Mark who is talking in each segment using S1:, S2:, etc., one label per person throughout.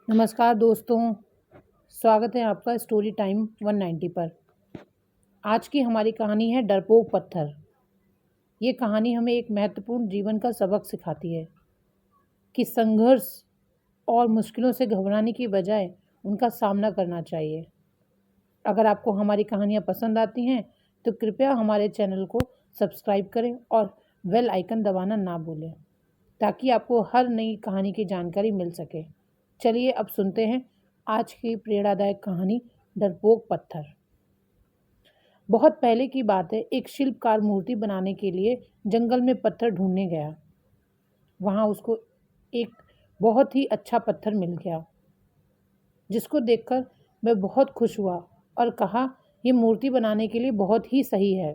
S1: नमस्कार दोस्तों, स्वागत है आपका स्टोरी टाइम 190 पर। आज की हमारी कहानी है डरपोक पत्थर। ये कहानी हमें एक महत्वपूर्ण जीवन का सबक सिखाती है कि संघर्ष और मुश्किलों से घबराने की बजाय उनका सामना करना चाहिए। अगर आपको हमारी कहानियाँ पसंद आती हैं तो कृपया हमारे चैनल को सब्सक्राइब करें और बेल आइकन दबाना ना भूलें ताकि आपको हर नई कहानी की जानकारी मिल सके। चलिए अब सुनते हैं आज की प्रेरणादायक कहानी डरपोक पत्थर। बहुत पहले की बात है, एक शिल्पकार मूर्ति बनाने के लिए जंगल में पत्थर ढूंढने गया। वहां उसको एक बहुत ही अच्छा पत्थर मिल गया जिसको देखकर वह बहुत खुश हुआ और कहा यह मूर्ति बनाने के लिए बहुत ही सही है।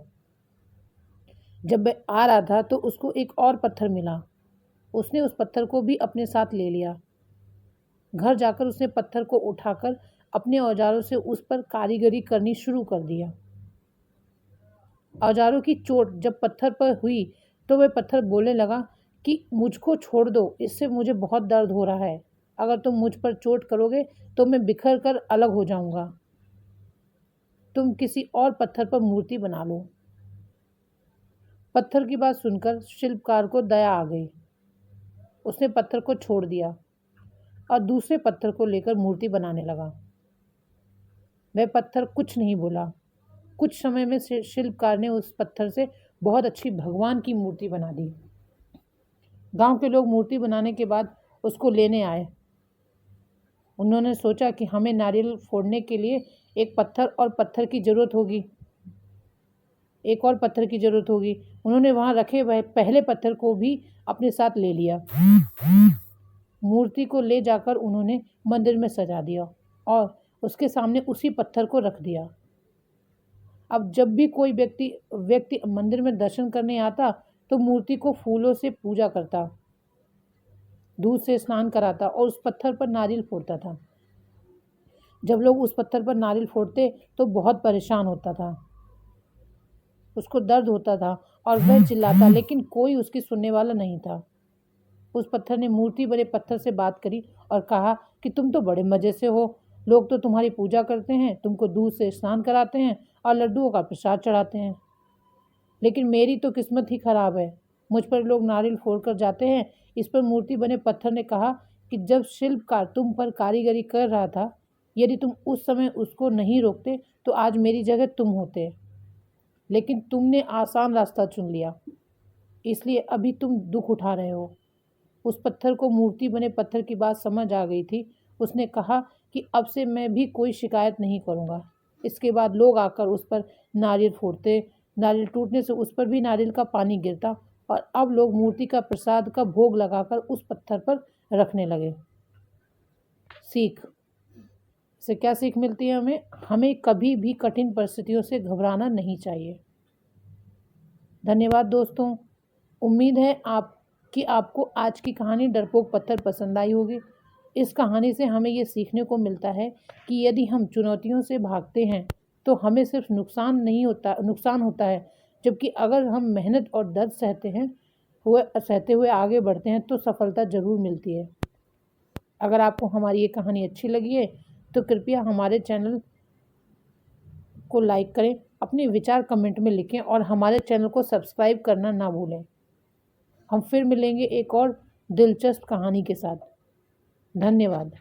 S1: जब वह आ रहा था तो उसको एक और पत्थर मिला। उसने उस पत्थर को भी अपने साथ ले लिया। घर जाकर उसने पत्थर को उठाकर अपने औजारों से उस पर कारीगरी करनी शुरू कर दिया। औजारों की चोट जब पत्थर पर हुई तो वह पत्थर बोलने लगा कि मुझको छोड़ दो, इससे मुझे बहुत दर्द हो रहा है। अगर तुम मुझ पर चोट करोगे तो मैं बिखर कर अलग हो जाऊंगा। तुम किसी और पत्थर पर मूर्ति बना लो। पत्थर की बात सुनकर शिल्पकार को दया आ गई। उसने पत्थर को छोड़ दिया और दूसरे पत्थर को लेकर मूर्ति बनाने लगा। वह पत्थर कुछ नहीं बोला। कुछ समय में शिल्पकार ने उस पत्थर से बहुत अच्छी भगवान की मूर्ति बना दी। गांव के लोग मूर्ति बनाने के बाद उसको लेने आए। उन्होंने सोचा कि हमें नारियल फोड़ने के लिए एक और पत्थर की जरूरत होगी। उन्होंने वहां रखे वह पहले पत्थर को भी अपने साथ ले लिया। मूर्ति को ले जाकर उन्होंने मंदिर में सजा दिया और उसके सामने उसी पत्थर को रख दिया। अब जब भी कोई व्यक्ति मंदिर में दर्शन करने आता तो मूर्ति को फूलों से पूजा करता, दूध से स्नान कराता और उस पत्थर पर नारियल फोड़ता था। जब लोग उस पत्थर पर नारियल फोड़ते तो बहुत परेशान होता था, उसको दर्द होता था और वह चिल्लाता, लेकिन कोई उसकी सुनने वाला नहीं था। उस पत्थर ने मूर्ति बने पत्थर से बात करी और कहा कि तुम तो बड़े मजे से हो। लोग तो तुम्हारी पूजा करते हैं, तुमको दूध से स्नान कराते हैं और लड्डुओं का प्रसाद चढ़ाते हैं, लेकिन मेरी तो किस्मत ही खराब है। मुझ पर लोग नारियल फोड़ कर जाते हैं। इस पर मूर्ति बने पत्थर ने कहा कि जब शिल्पकार तुम पर कारीगरी कर रहा था, यदि तुम उस समय उसको नहीं रोकते तो आज मेरी जगह तुम होते, लेकिन तुमने आसान रास्ता चुन लिया, इसलिए अभी तुम दुख उठा रहे हो। उस पत्थर को मूर्ति बने पत्थर की बात समझ आ गई थी। उसने कहा कि अब से मैं भी कोई शिकायत नहीं करूँगा। इसके बाद लोग आकर उस पर नारियल फोड़ते, नारियल टूटने से उस पर भी नारियल का पानी गिरता और अब लोग मूर्ति का प्रसाद का भोग लगाकर उस पत्थर पर रखने लगे। सीख, इससे क्या सीख मिलती है? हमें कभी भी कठिन परिस्थितियों से घबराना नहीं चाहिए। धन्यवाद दोस्तों। उम्मीद है कि आपको आज की कहानी डरपोक पत्थर पसंद आई होगी। इस कहानी से हमें ये सीखने को मिलता है कि यदि हम चुनौतियों से भागते हैं तो हमें सिर्फ नुकसान होता है, जबकि अगर हम मेहनत और दर्द सहते हुए आगे बढ़ते हैं तो सफलता ज़रूर मिलती है। अगर आपको हमारी ये कहानी अच्छी लगी है तो कृपया हमारे चैनल को लाइक करें, अपने विचार कमेंट में लिखें और हमारे चैनल को सब्सक्राइब करना ना भूलें। हम फिर मिलेंगे एक और दिलचस्प कहानी के साथ। धन्यवाद।